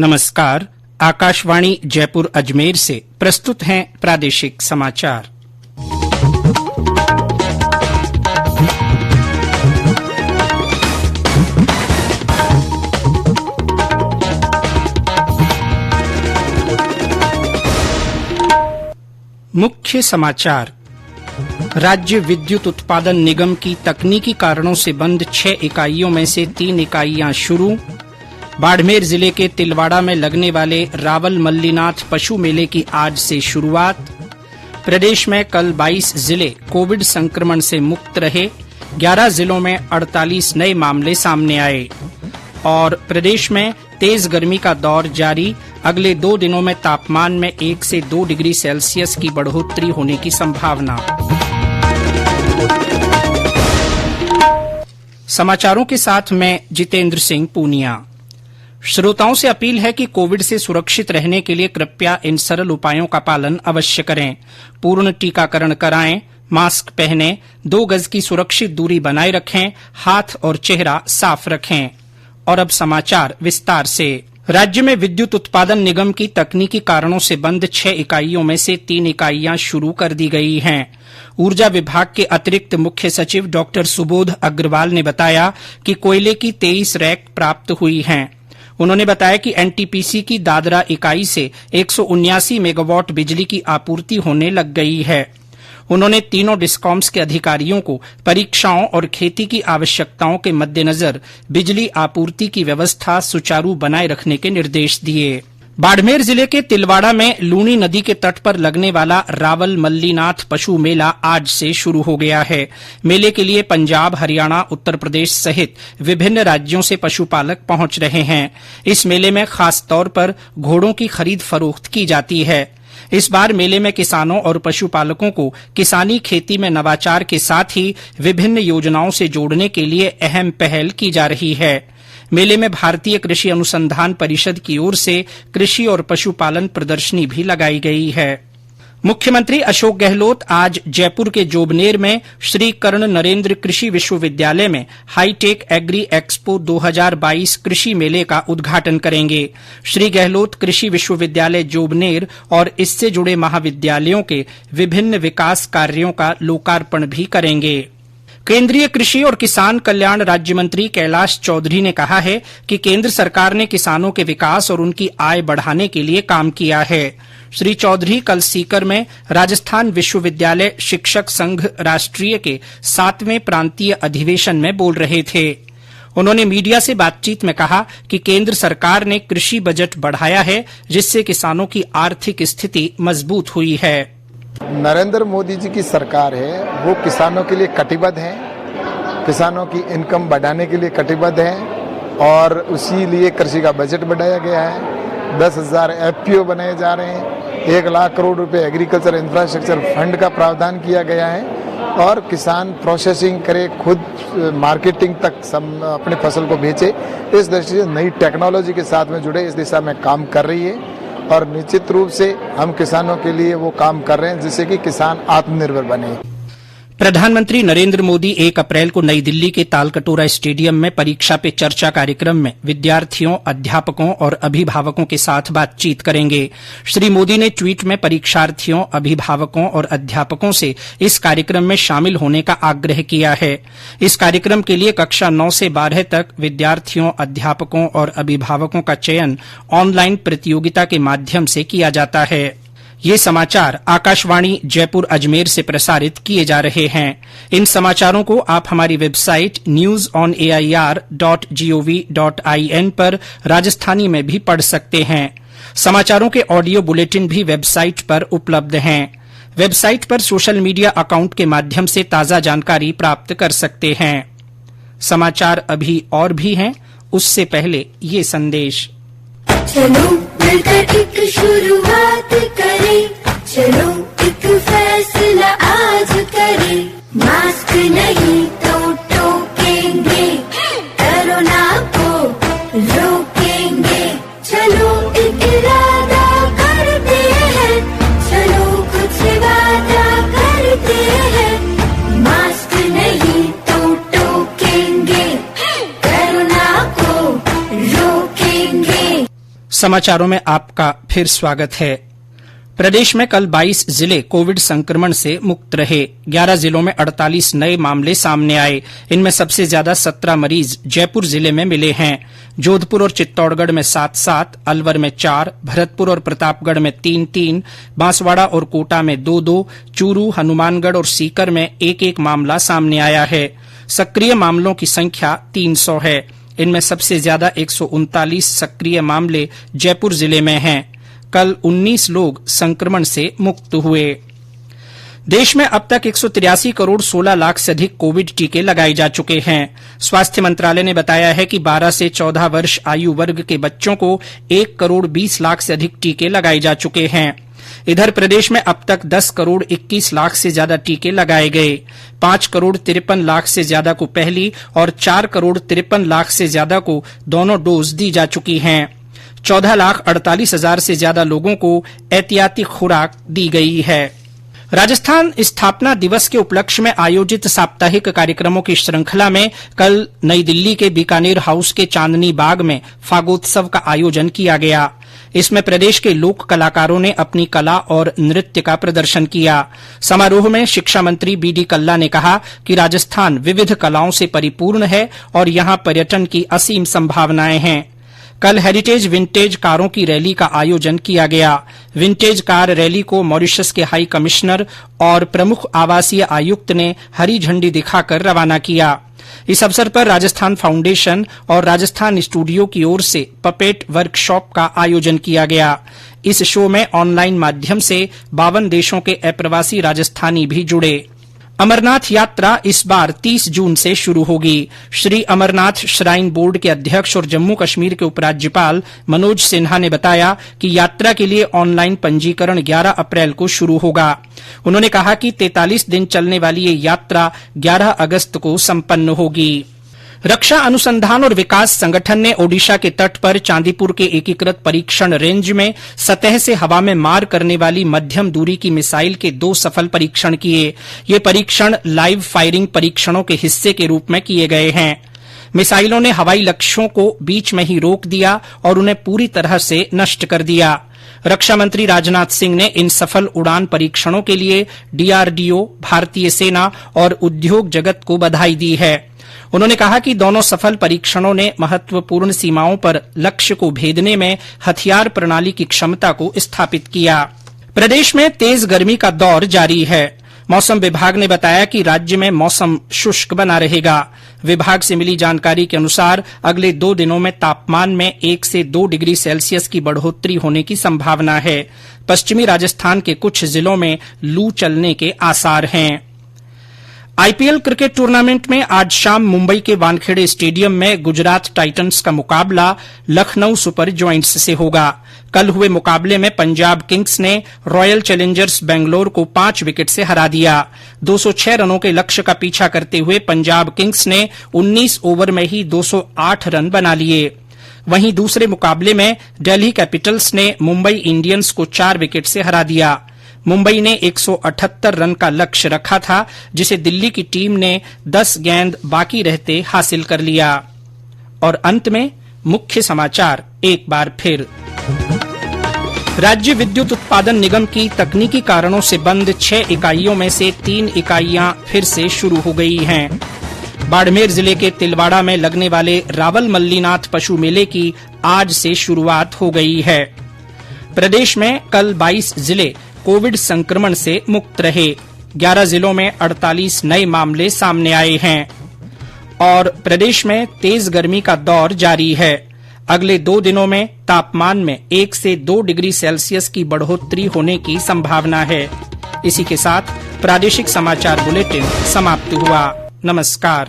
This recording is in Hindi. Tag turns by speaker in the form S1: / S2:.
S1: नमस्कार। आकाशवाणी जयपुर अजमेर से प्रस्तुत हैं प्रादेशिक समाचार। मुख्य समाचार। राज्य विद्युत उत्पादन निगम की तकनीकी कारणों से बंद 6 इकाइयों में से 3 इकाइयां शुरू। बाड़मेर जिले के तिलवाड़ा में लगने वाले रावल मल्लीनाथ पशु मेले की आज से शुरुआत। प्रदेश में कल 22 जिले कोविड संक्रमण से मुक्त रहे, 11 जिलों में 48 नए मामले सामने आए। और प्रदेश में तेज गर्मी का दौर जारी, अगले 2 दिनों में तापमान में 1 से 2 डिग्री सेल्सियस की बढ़ोतरी होने की संभावना। समाचारों के साथ मैं जितेंद्र सिंह पूनिया। श्रोताओं से अपील है कि कोविड से सुरक्षित रहने के लिए कृपया इन सरल उपायों का पालन अवश्य करें। पूर्ण टीकाकरण कराएं, मास्क पहनें, 2 गज की सुरक्षित दूरी बनाए रखें, हाथ और चेहरा साफ रखें। और अब समाचार विस्तार से। राज्य में विद्युत उत्पादन निगम की तकनीकी कारणों से बंद 6 इकाइयों में से 3 इकाइयां शुरू कर दी गई हैं। ऊर्जा विभाग के अतिरिक्त मुख्य सचिव डॉ सुबोध अग्रवाल ने बताया कि कोयले की 23 रैक प्राप्त हुई हैं। उन्होंने बताया कि एनटीपीसी की दादरा इकाई से 179 मेगावाट बिजली की आपूर्ति होने लग गई है। उन्होंने तीनों डिस्कॉम्स के अधिकारियों को परीक्षाओं और खेती की आवश्यकताओं के मद्देनजर बिजली आपूर्ति की व्यवस्था सुचारू बनाए रखने के निर्देश दिए। बाड़मेर जिले के तिलवाड़ा में लूणी नदी के तट पर लगने वाला रावल मल्लीनाथ पशु मेला आज से शुरू हो गया है। मेले के लिए पंजाब, हरियाणा, उत्तर प्रदेश सहित विभिन्न राज्यों से पशुपालक पहुंच रहे हैं। इस मेले में खास तौर पर घोड़ों की खरीद फरोख्त की जाती है। इस बार मेले में किसानों और पशुपालकों को किसानी खेती में नवाचार के साथ ही विभिन्न योजनाओं से जोड़ने के लिए अहम पहल की जा रही है। मेले में भारतीय कृषि अनुसंधान परिषद की ओर से कृषि और पशुपालन प्रदर्शनी भी लगाई गई है। मुख्यमंत्री अशोक गहलोत आज जयपुर के जोबनेर में श्री कर्ण नरेंद्र कृषि विश्वविद्यालय में हाईटेक एग्री एक्सपो 2022 कृषि मेले का उद्घाटन करेंगे। श्री गहलोत कृषि विश्वविद्यालय जोबनेर और इससे जुड़े महाविद्यालयों के विभिन्न विकास कार्यों का लोकार्पण भी करेंगे। केंद्रीय कृषि और किसान कल्याण राज्य मंत्री कैलाश चौधरी ने कहा है कि केंद्र सरकार ने किसानों के विकास और उनकी आय बढ़ाने के लिए काम किया है। श्री चौधरी कल सीकर में राजस्थान विश्वविद्यालय शिक्षक संघ राष्ट्रीय के 7वें प्रांतीय अधिवेशन में बोल रहे थे। उन्होंने मीडिया से बातचीत में कहा कि केंद्र सरकार ने कृषि बजट बढ़ाया है, जिससे किसानों की आर्थिक स्थिति मजबूत हुई है।
S2: नरेंद्र मोदी जी की सरकार है, वो किसानों के लिए कटिबद्ध है, किसानों की इनकम बढ़ाने के लिए कटिबद्ध है और उसी लिए कृषि का बजट बढ़ाया गया है। 10,000 एफपीओ बनाए जा रहे हैं, 1 लाख करोड़ रुपए एग्रीकल्चर इंफ्रास्ट्रक्चर फंड का प्रावधान किया गया है और किसान प्रोसेसिंग करे, खुद मार्केटिंग तक अपने फसल को बेचे। इस दृष्टि से नई टेक्नोलॉजी के साथ में जुड़े इस दिशा में काम कर रही है और निश्चित रूप से हम किसानों के लिए वो काम कर रहे हैं जिससे कि किसान आत्मनिर्भर बने।
S1: प्रधानमंत्री नरेंद्र मोदी 1 अप्रैल को नई दिल्ली के तालकटोरा स्टेडियम में परीक्षा पे चर्चा कार्यक्रम में विद्यार्थियों, अध्यापकों और अभिभावकों के साथ बातचीत करेंगे। श्री मोदी ने ट्वीट में परीक्षार्थियों, अभिभावकों और अध्यापकों से इस कार्यक्रम में शामिल होने का आग्रह किया है। इस कार्यक्रम के लिए कक्षा 9 से 12 तक विद्यार्थियों, अध्यापकों और अभिभावकों का चयन ऑनलाइन प्रतियोगिता के माध्यम से किया जाता है। ये समाचार आकाशवाणी जयपुर अजमेर से प्रसारित किए जा रहे हैं। इन समाचारों को आप हमारी वेबसाइट newsonair.gov.in पर राजस्थानी में भी पढ़ सकते हैं। समाचारों के ऑडियो बुलेटिन भी वेबसाइट पर उपलब्ध हैं। वेबसाइट पर सोशल मीडिया अकाउंट के माध्यम से ताज़ा जानकारी प्राप्त कर सकते हैं। समाचार अभी और भी हैं, उससे पहले ये संदेश।
S3: चलो मिलकर एक शुरुआत करें, चलो एक फैसला आज करें, मास्क नहीं तो टोकेंगे, कोरोना को रोकेंगे, चलो एक इरादा करते हैं, चलो कुछ वादा करते हैं, मास्क नहीं तो टोकेंगे, कोरोना को रोकेंगे।
S1: समाचारों में आपका फिर स्वागत है। प्रदेश में कल 22 जिले कोविड संक्रमण से मुक्त रहे। 11 जिलों में 48 नए मामले सामने आए। इनमें सबसे ज्यादा 17 मरीज जयपुर जिले में मिले हैं। जोधपुर और चित्तौड़गढ़ में 7-7, अलवर में 4, भरतपुर और प्रतापगढ़ में 3-3, बांसवाड़ा और कोटा में 2-2, चूरू, हनुमानगढ़ और सीकर में 1-1 मामला सामने आया है। सक्रिय मामलों की संख्या 300 है। इनमें सबसे ज्यादा 139 सक्रिय मामले जयपुर जिले में हैं। कल 19 लोग संक्रमण से मुक्त हुए। देश में अब तक 183 करोड़ 16 लाख से अधिक कोविड टीके लगाए जा चुके हैं। स्वास्थ्य मंत्रालय ने बताया है कि 12 से 14 वर्ष आयु वर्ग के बच्चों को 1 करोड़ 20 लाख से अधिक टीके लगाए जा चुके हैं। इधर प्रदेश में अब तक 10 करोड़ 21 लाख से ज्यादा टीके लगाए गए। 5 करोड़ 53 लाख से ज्यादा को पहली और 4 करोड़ 53 लाख से ज्यादा को दोनों डोज दी जा चुकी हैं। 14,48,000 से ज्यादा लोगों को एहतियाती खुराक दी गई है। राजस्थान स्थापना दिवस के उपलक्ष्य में आयोजित साप्ताहिक कार्यक्रमों की श्रृंखला में कल नई दिल्ली के बीकानेर हाउस के चांदनी बाग में फागोत्सव का आयोजन किया गया। इसमें प्रदेश के लोक कलाकारों ने अपनी कला और नृत्य का प्रदर्शन किया। समारोह में शिक्षा मंत्री बीडी कल्ला ने कहा कि राजस्थान विविध कलाओं से परिपूर्ण है और यहां पर्यटन की असीम संभावनाएं हैं। कल हेरिटेज विंटेज कारों की रैली का आयोजन किया गया। विंटेज कार रैली को मॉरिशस के हाई कमिश्नर और प्रमुख आवासीय आयुक्त ने हरी झंडी दिखाकर रवाना किया। इस अवसर पर राजस्थान फाउंडेशन और राजस्थान स्टूडियो की ओर से पपेट वर्कशॉप का आयोजन किया गया। इस शो में ऑनलाइन माध्यम से 52 देशों के अप्रवासी राजस्थानी भी जुड़े। अमरनाथ यात्रा इस बार 30 जून से शुरू होगी। श्री अमरनाथ श्राइन बोर्ड के अध्यक्ष और जम्मू कश्मीर के उपराज्यपाल मनोज सिन्हा ने बताया कि यात्रा के लिए ऑनलाइन पंजीकरण 11 अप्रैल को शुरू होगा। उन्होंने कहा कि 43 दिन चलने वाली ये यात्रा 11 अगस्त को संपन्न होगी। रक्षा अनुसंधान और विकास संगठन ने ओडिशा के तट पर चांदीपुर के एकीकृत परीक्षण रेंज में सतह से हवा में मार करने वाली मध्यम दूरी की मिसाइल के 2 सफल परीक्षण किए। ये परीक्षण लाइव फायरिंग परीक्षणों के हिस्से के रूप में किए गए हैं। मिसाइलों ने हवाई लक्ष्यों को बीच में ही रोक दिया और उन्हें पूरी तरह से नष्ट कर दिया। रक्षा मंत्री राजनाथ सिंह ने इन सफल उड़ान परीक्षणों के लिए डीआरडीओ, भारतीय सेना और उद्योग जगत को बधाई दी है। उन्होंने कहा कि दोनों सफल परीक्षणों ने महत्वपूर्ण सीमाओं पर लक्ष्य को भेदने में हथियार प्रणाली की क्षमता को स्थापित किया। प्रदेश में तेज गर्मी का दौर जारी है। मौसम विभाग ने बताया कि राज्य में मौसम शुष्क बना रहेगा। विभाग से मिली जानकारी के अनुसार अगले 2 दिनों में तापमान में 1 से 2 डिग्री सेल्सियस की बढ़ोतरी होने की संभावना है। पश्चिमी राजस्थान के कुछ जिलों में लू चलने के आसार हैं। आईपीएल क्रिकेट टूर्नामेंट में आज शाम मुंबई के वानखेड़े स्टेडियम में गुजरात टाइटंस का मुकाबला लखनऊ सुपर जॉइंट्स से होगा। कल हुए मुकाबले में पंजाब किंग्स ने रॉयल चैलेंजर्स बेंगलोर को 5 विकेट से हरा दिया। 206 रनों के लक्ष्य का पीछा करते हुए पंजाब किंग्स ने 19 ओवर में ही 208 रन बना लिए। वहीं दूसरे मुकाबले में दिल्ली कैपिटल्स ने मुंबई इंडियंस को 4 विकेट से हरा दिया। मुंबई ने 178 रन का लक्ष्य रखा था, जिसे दिल्ली की टीम ने 10 गेंद बाकी रहते हासिल कर लिया। और अंत में मुख्य समाचार एक बार फिर। राज्य विद्युत उत्पादन निगम की तकनीकी कारणों से बंद 6 इकाइयों में से 3 इकाइयां फिर से शुरू हो गई हैं। बाड़मेर जिले के तिलवाड़ा में लगने वाले रावल मल्लीनाथ पशु मेले की आज से शुरुआत हो गई है। प्रदेश में कल 22 जिले कोविड संक्रमण से मुक्त रहे। 11 जिलों में 48 नए मामले सामने आए हैं। और प्रदेश में तेज गर्मी का दौर जारी है। अगले 2 दिनों में तापमान में 1 से 2 डिग्री सेल्सियस की बढ़ोतरी होने की संभावना है। इसी के साथ प्रादेशिक समाचार बुलेटिन समाप्त हुआ। नमस्कार।